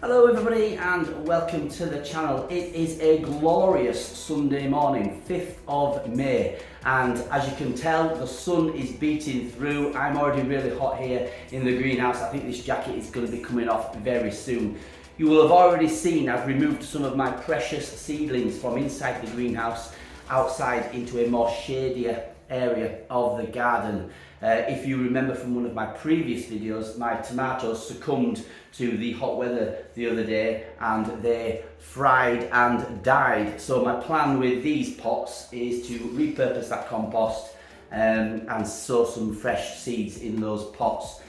Hello everybody and welcome to the channel. It is a glorious Sunday morning, 5th of May, and as you can tell the sun is beating through. I'm already really hot here in the greenhouse. I think this jacket is going to be coming off very soon. You will have already seen I've removed some of my precious seedlings from inside the greenhouse outside into a more shadier area of the garden. If you remember from one of my previous videos, my tomatoes succumbed to the hot weather the other day and they fried and died. So my plan with these pots is to repurpose that compost and sow some fresh seeds in those pots.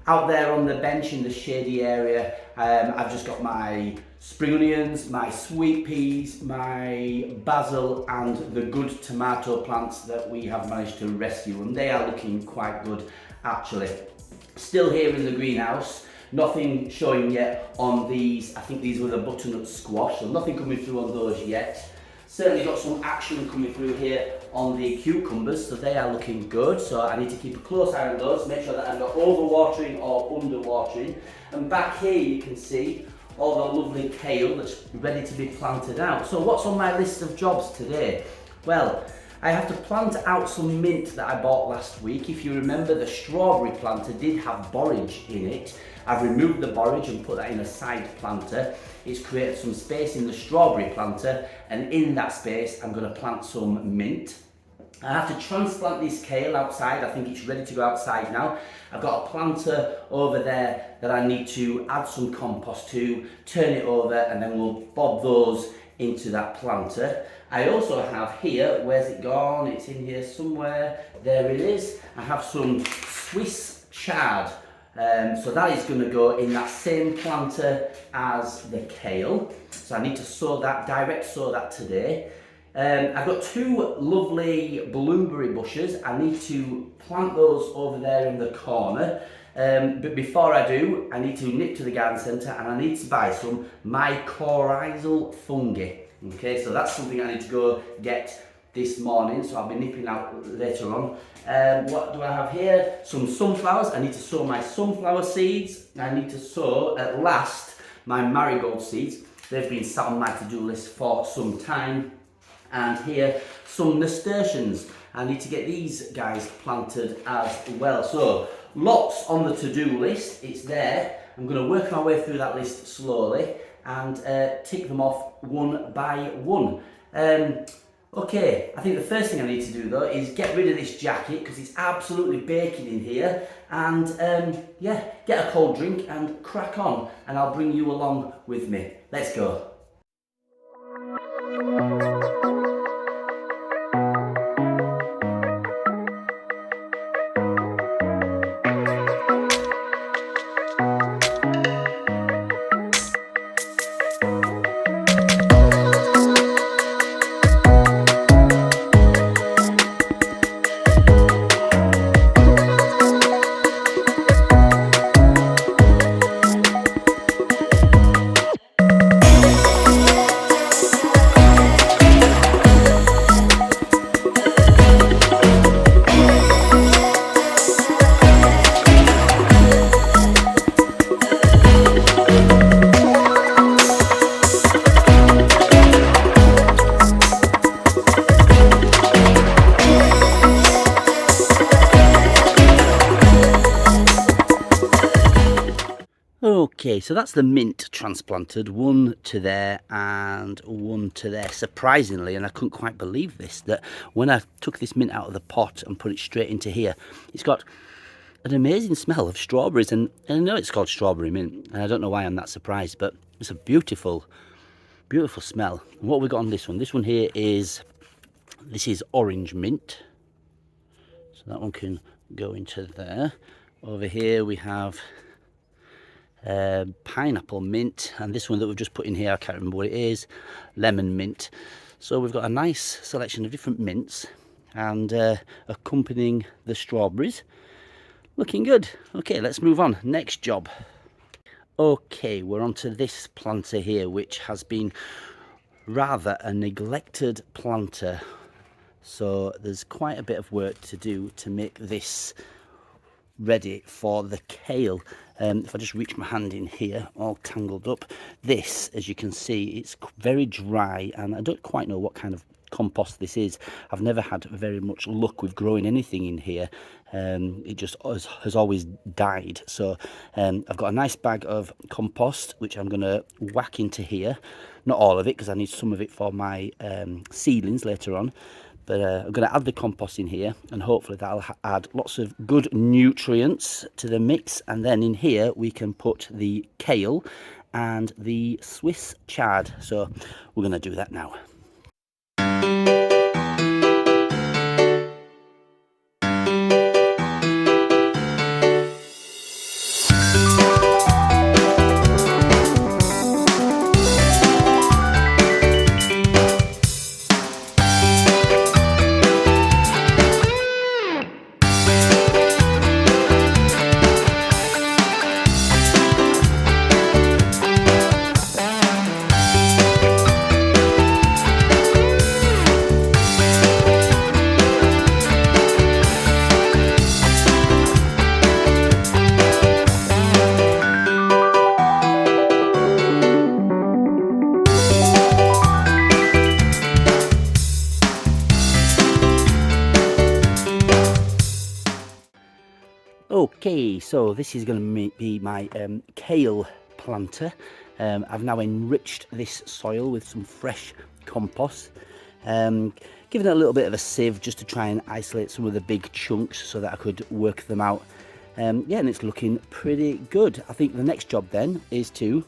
Out there on the bench in the shady area, I've just got my spring onions, my sweet peas, my basil and the good tomato plants that we have managed to rescue, and they are looking quite good actually. Still here in the greenhouse, nothing showing yet on these. I think these were the butternut squash, so nothing coming through on those yet. Certainly got some action coming through here on the cucumbers, so they are looking good. So I need to keep a close eye on those, make sure that I'm not overwatering or underwatering. And back here you can see all the lovely kale that's ready to be planted out. So what's on my list of jobs today? Well, I have to plant out some mint that I bought last week. If you remember, the strawberry planter did have borage in it. I've removed the borage and put that in a side planter. It's created some space in the strawberry planter, and in that space I'm going to plant some mint. I have to transplant this kale outside. I think it's ready to go outside now. I've got a planter over there that I need to add some compost to, turn it over, and then we'll bob those into that planter. I also have here, where's it gone? It's in here somewhere. There it is. I have some Swiss chard. So that is going to go in that same planter as the kale. So I need to sow that, direct sow that today. I've got two lovely blueberry bushes. I need to plant those over there in the corner. But before I do, I need to nip to the garden centre and I need to buy some mycorrhizal fungi. Okay, so that's something I need to go get this morning, so I'll be nipping out later on. What do I have here? Some sunflowers. I need to sow my sunflower seeds. I need to sow at last my marigold seeds. They've been sat on my to-do list for some time. And here some nasturtiums. I need to get these guys planted as well. So lots on the to-do list. It's there. I'm going to work my way through that list slowly and tick them off one by one. Okay, I think the first thing I need to do though is get rid of this jacket because it's absolutely baking in here, and yeah, get a cold drink and crack on, and I'll bring you along with me. Let's go. Okay, so that's the mint transplanted, one to there and one to there. Surprisingly, and I couldn't quite believe this, that when I took this mint out of the pot and put it straight into here, it's got an amazing smell of strawberries, and I know it's called strawberry mint, and I don't know why I'm that surprised, but it's a beautiful, beautiful smell. And what have we got on this one? This one here is, this is orange mint, so that one can go into there. Over here we have pineapple mint, and this one that we've just put in here, I can't remember what it is, lemon mint. So we've got a nice selection of different mints and accompanying the strawberries. Looking good. Okay, let's move on. Next job. Okay, we're on to this planter here, which has been rather a neglected planter. So there's quite a bit of work to do to make this ready for the kale. If I just reach my hand in here, all tangled up, this, as you can see, it's very dry, and I don't quite know what kind of compost this is. I've never had very much luck with growing anything in here. It just has always died. So I've got a nice bag of compost which I'm going to whack into here. Not all of it, because I need some of it for my seedlings later on. But I'm going to add the compost in here, and hopefully that'll add lots of good nutrients to the mix. And then in here we can put the kale and the Swiss chard. So we're going to do that now. Okay, so this is going to be my kale planter. I've now enriched this soil with some fresh compost, giving it a little bit of a sieve just to try and isolate some of the big chunks so that I could work them out. Yeah, and it's looking pretty good. I think the next job then is to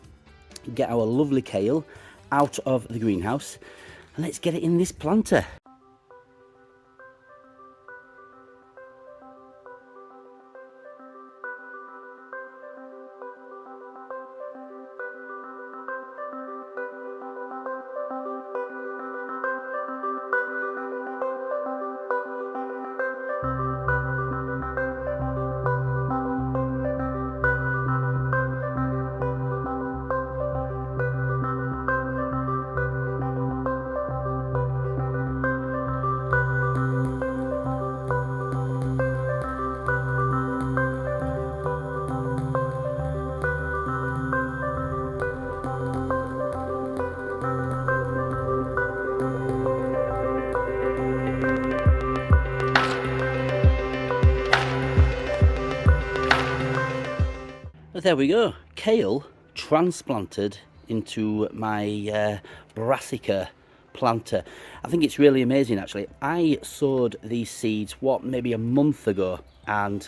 get our lovely kale out of the greenhouse, and let's get it in this planter. But there we go, kale transplanted into my brassica planter. I think it's really amazing actually. I sowed these seeds, maybe a month ago, and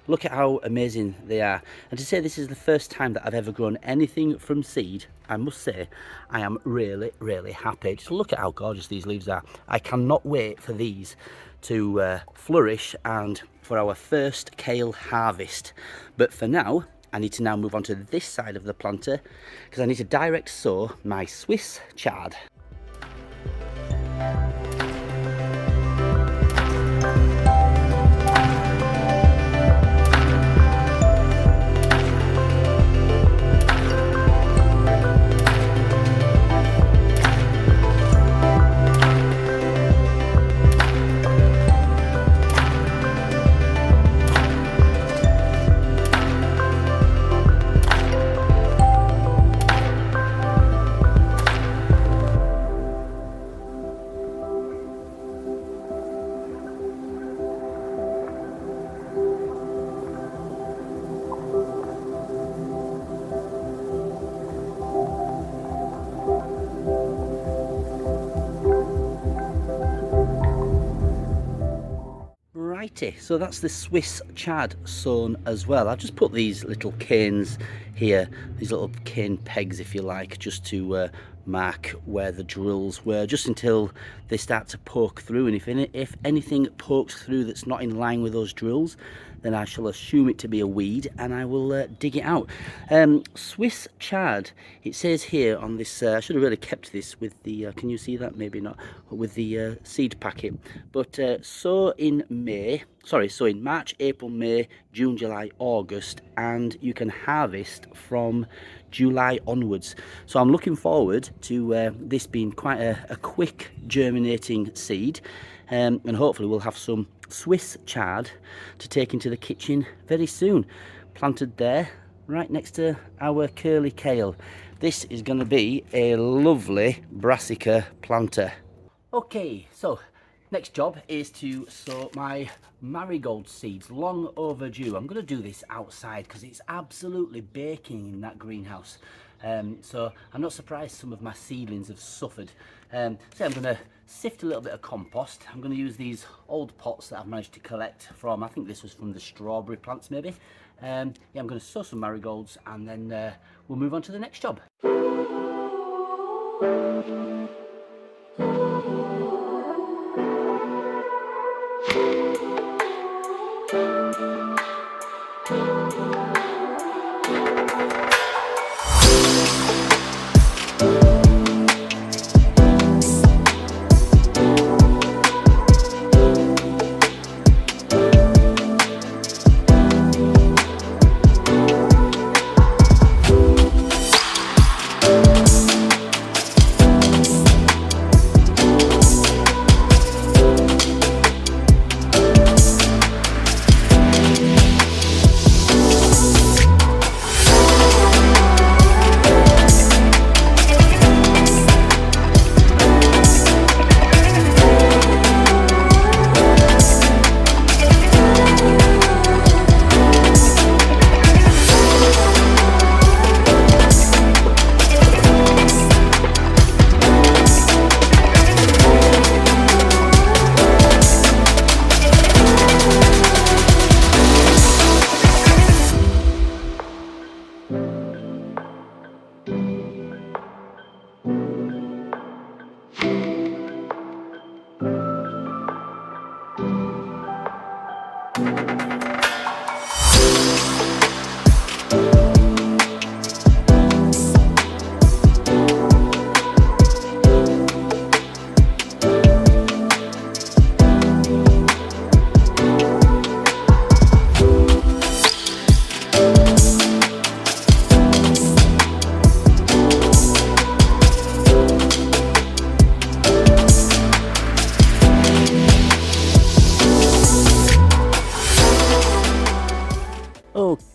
look at how amazing they are. And to say this is the first time that I've ever grown anything from seed, I must say I am really, really happy. Just look at how gorgeous these leaves are. I cannot wait for these to flourish and for our first kale harvest. But for now, I need to now move on to this side of the planter because I need to direct sow my Swiss chard. Righty, so that's the Swiss chard sown as well. I've just put these little canes here, these little cane pegs if you like, just to mark where the drills were, just until they start to poke through. And if anything pokes through that's not in line with those drills, then I shall assume it to be a weed and I will dig it out. Swiss chard, it says here on this, I should have really kept this with the, can you see that? Maybe not, with the seed packet. But sow in March, April, May, June, July, August, and you can harvest from July onwards. So I'm looking forward to this being quite a quick germinating seed, and hopefully we'll have some Swiss chard to take into the kitchen very soon. Planted there, right next to our curly kale. This is going to be a lovely brassica planter. Okay, so next job is to sow my marigold seeds, long overdue. I'm going to do this outside because it's absolutely baking in that greenhouse. So I'm not surprised some of my seedlings have suffered. So I'm going to sift a little bit of compost. I'm going to use these old pots that I've managed to collect from, I think this was from the strawberry plants maybe. Yeah, I'm going to sow some marigolds and then we'll move on to the next job.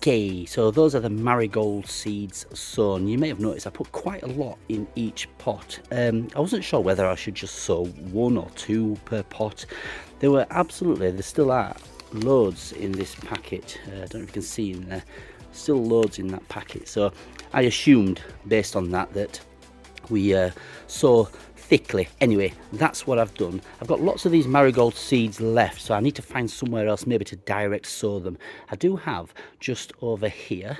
Okay, so those are the marigold seeds sown. You may have noticed I put quite a lot in each pot. I wasn't sure whether I should just sow 1 or 2 per pot. There still are loads in this packet. I don't know if you can see in there, still loads in that packet. So I assumed based on that we sow thickly. Anyway, that's what I've done. I've got lots of these marigold seeds left, so I need to find somewhere else maybe to direct sow them. I do have just over here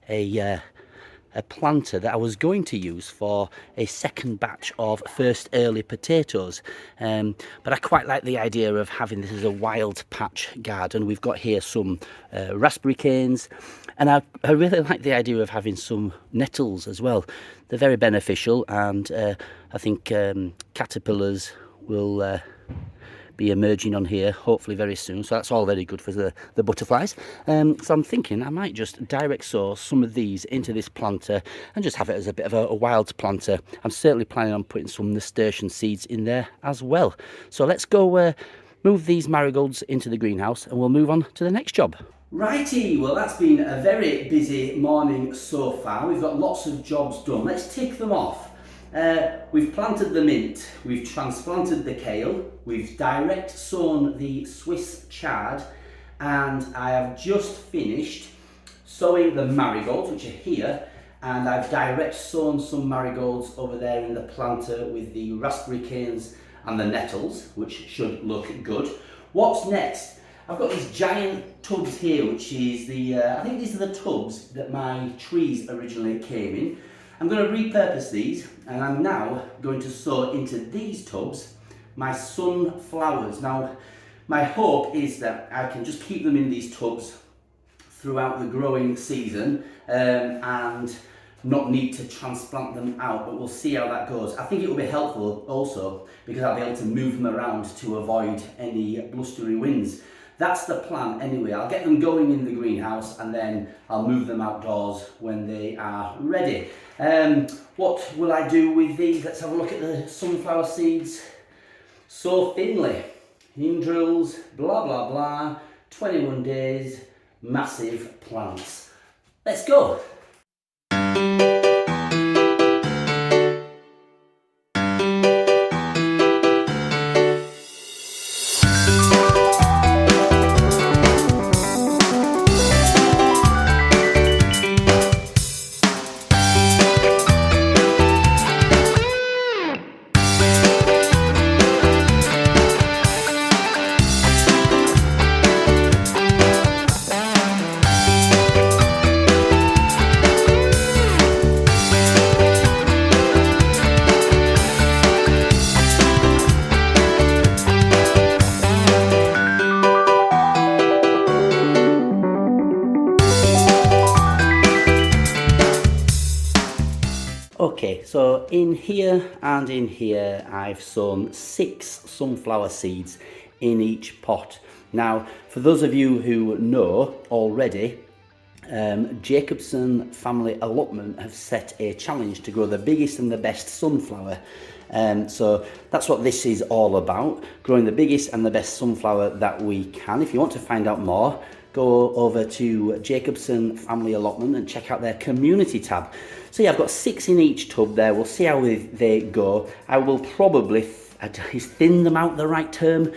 a planter that I was going to use for a second batch of first early potatoes, but I quite like the idea of having this as a wild patch garden. We've got here some raspberry canes, and I really like the idea of having some nettles as well. They're very beneficial, and I think caterpillars will be emerging on here hopefully very soon, so that's all very good for the butterflies. So I'm thinking I might just direct sow some of these into this planter and just have it as a bit of a wild planter. I'm certainly planning on putting some nasturtium seeds in there as well. So let's go move these marigolds into the greenhouse and we'll move on to the next job. Righty, well that's been a very busy morning so far. We've got lots of jobs done. Let's tick them off. We've planted the mint, we've transplanted the kale, we've direct sown the Swiss chard, and I have just finished sowing the marigolds, which are here, and I've direct sown some marigolds over there in the planter with the raspberry canes and the nettles, which should look good. What's next? I've got these giant tubs here, which is I think these are the tubs that my trees originally came in. I'm going to repurpose these, and I'm now going to sow into these tubs my sunflowers. Now, my hope is that I can just keep them in these tubs throughout the growing season and not need to transplant them out, but we'll see how that goes. I think it will be helpful also because I'll be able to move them around to avoid any blustery winds. That's the plan anyway. I'll get them going in the greenhouse and then I'll move them outdoors when they are ready. What will I do with these? Let's have a look at the sunflower seeds. Sow thinly. Heme drills, blah blah blah, 21 days, massive plants. Let's go. Okay, so in here and in here I've sown 6 sunflower seeds in each pot. Now, for those of you who know already, Jacobson Family Allotment have set a challenge to grow the biggest and the best sunflower. So that's what this is all about, growing the biggest and the best sunflower that we can. If you want to find out more, go over to Jacobson Family Allotment and check out their community tab. So yeah, I've got 6 in each tub there. We'll see how they go. I will probably, is thin them out the right term?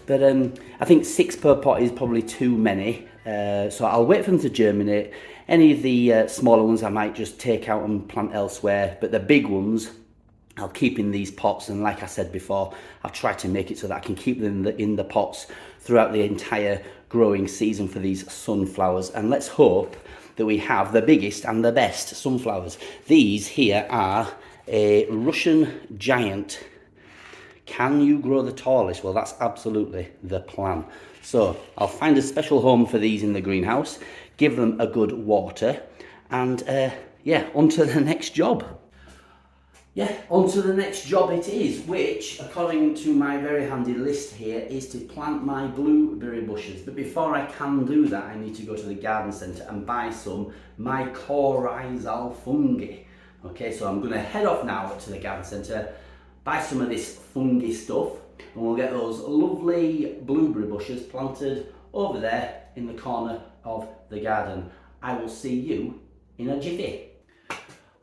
But I think 6 per pot is probably too many. So I'll wait for them to germinate. Any of the smaller ones I might just take out and plant elsewhere. But the big ones, I'll keep in these pots, and like I said before, I'll try to make it so that I can keep them in the pots throughout the entire growing season for these sunflowers. And let's hope that we have the biggest and the best sunflowers. These here are a Russian giant. Can you grow the tallest? Well, that's absolutely the plan. So I'll find a special home for these in the greenhouse, give them a good water, and yeah, on to the next job. Yeah, on to the next job it is, which, according to my very handy list here, is to plant my blueberry bushes. But before I can do that, I need to go to the garden centre and buy some mycorrhizal fungi. Okay, so I'm going to head off now to the garden centre, buy some of this fungi stuff, and we'll get those lovely blueberry bushes planted over there in the corner of the garden. I will see you in a jiffy.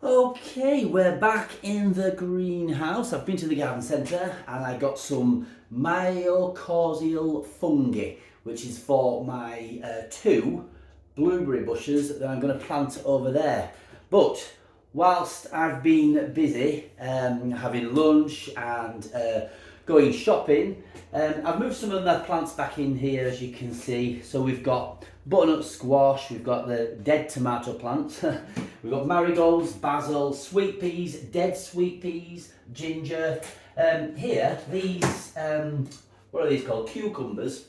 Okay, we're back in the greenhouse. I've been to the garden centre and I got some mycorrhizal fungi, which is for my 2 blueberry bushes that I'm going to plant over there. But whilst I've been busy having lunch and going shopping, I've moved some of the plants back in here, as you can see. So we've got butternut squash, we've got the dead tomato plant, we've got marigolds, basil, sweet peas, dead sweet peas, ginger. Here, these, what are these called? Cucumbers.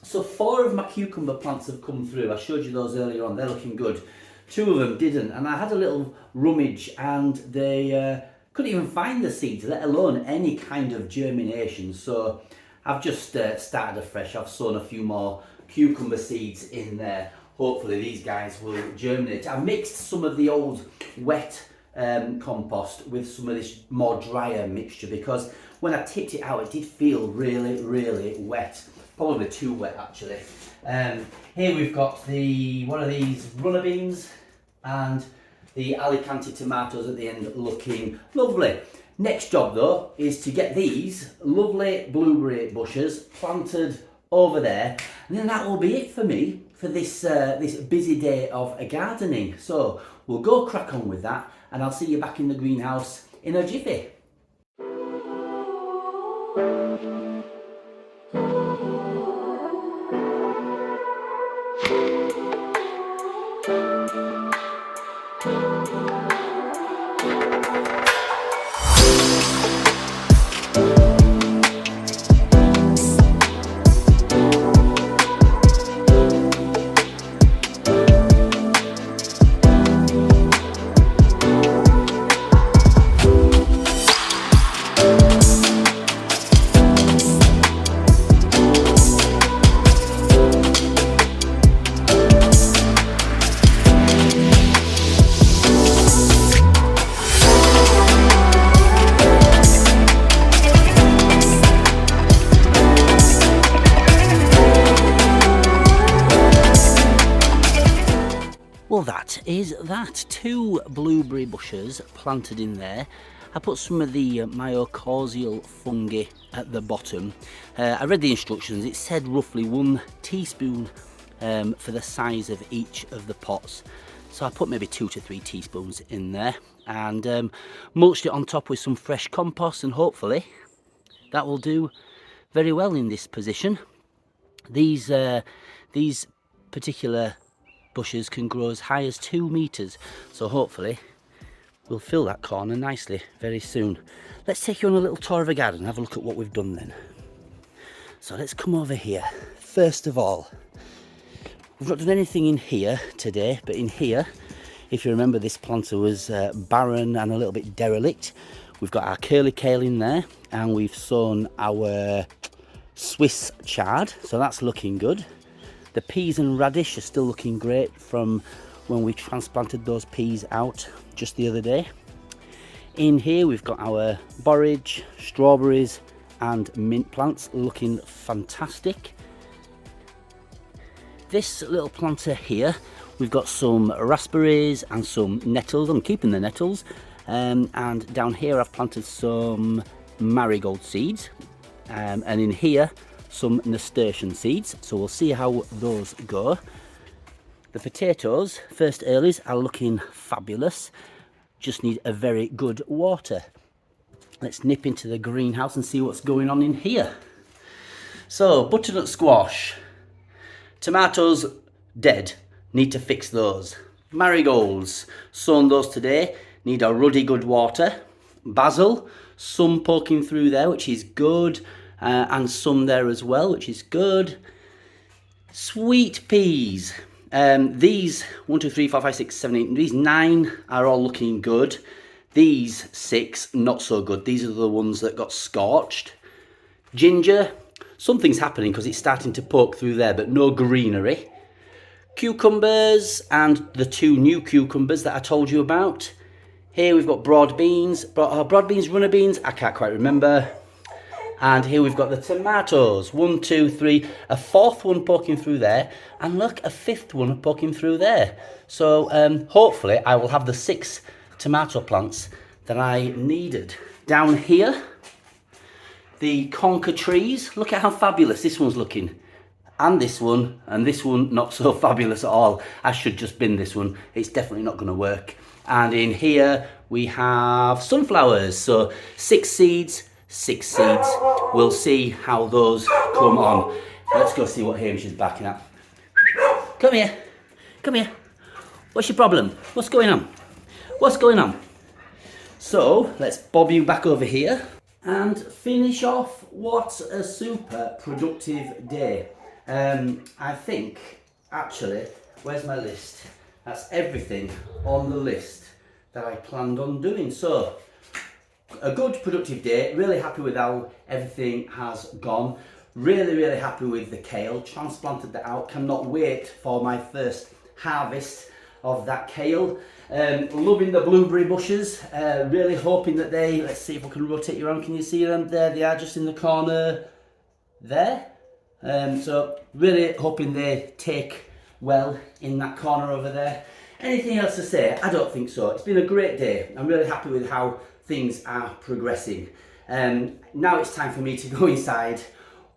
So 4 of my cucumber plants have come through. I showed you those earlier on, they're looking good. 2 of them didn't, and I had a little rummage and they couldn't even find the seeds, let alone any kind of germination. So I've just started afresh. I've sown a few more cucumber seeds in there. Hopefully these guys will germinate. I mixed some of the old wet compost with some of this more drier mixture, because when I tipped it out it did feel really, really wet. Probably too wet actually. Here we've got one of these runner beans and the Alicante tomatoes at the end, looking lovely. Next job though is to get these lovely blueberry bushes planted over there, and then that will be it for me for this this busy day of gardening. So we'll go crack on with that, and I'll see you back in the greenhouse in a jiffy. is that. 2 blueberry bushes planted in there. I put some of the mycorrhizal fungi at the bottom. I read the instructions. It said roughly 1 teaspoon for the size of each of the pots. So I put maybe 2 to 3 teaspoons in there and mulched it on top with some fresh compost, and hopefully that will do very well in this position. These particular bushes can grow as high as 2 meters, so hopefully we'll fill that corner nicely very soon. Let's take you on a little tour of the garden and have a look at what we've done then. So let's come over here. First of all, we've not done anything in here today, but in here, if you remember, this planter was barren and a little bit derelict. We've got our curly kale in there, and we've sown our Swiss chard, so that's looking good. The peas and radish are still looking great from when we transplanted those peas out just the other day. In here we've got our borage, strawberries and mint plants looking fantastic. This little planter here, we've got some raspberries and some nettles. I'm keeping the nettles. And down here I've planted some marigold seeds. And in here some nasturtium seeds. So we'll see how those go. The potatoes, first earlies, are looking fabulous. Just need a very good water. Let's nip into the greenhouse and see what's going on in here. So, butternut squash. Tomatoes, dead. Need to fix those. Marigolds, sown those today. Need a ruddy good water. Basil, some poking through there, which is good. And some there as well, which is good. Sweet peas. These 1, 2, 3, 4, 5, 6, 7, 8, these 9 are all looking good. These 6 not so good. These are the ones that got scorched. Ginger, something's happening because it's starting to poke through there, but no greenery. Cucumbers and the 2 new cucumbers that I told you about. Here we've got broad beans, broad beans, runner beans, I can't quite remember. And here we've got the tomatoes, 1, 2, 3, a 4th one poking through there, and look, a 5th one poking through there. So hopefully I will have the 6 tomato plants that I needed. Down here, the conker trees, look at how fabulous this one's looking. And this one not so fabulous at all. I should just bin this one, it's definitely not going to work. And in here we have sunflowers, so 6 seeds. 6 seeds. We'll see how those come on. Let's go see what Hamish is backing up. Come here. Come here. What's your problem? What's going on? What's going on? So, let's bob you back over here and finish off what a super productive day. I think, actually, where's my list? That's everything on the list that I planned on doing. So, a good productive day, really happy with how everything has gone. Really happy with the kale, transplanted that out, cannot wait for my first harvest of that kale. Loving the blueberry bushes, really hoping that they, let's see if I can rotate you around, can you see them? There they are, just in the corner there. So really hoping they take well in that corner over there. Anything else to say? I don't think so. It's been a great day. I'm really happy with how things are progressing. Now it's time for me to go inside,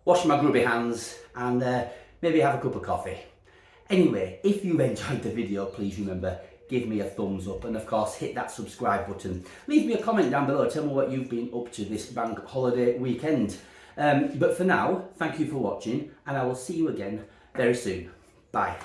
wash my grubby hands and maybe have a cup of coffee. Anyway, if you've enjoyed the video, please remember, give me a thumbs up and of course hit that subscribe button. Leave me a comment down below, tell me what you've been up to this bank holiday weekend. But for now, thank you for watching and I will see you again very soon. Bye.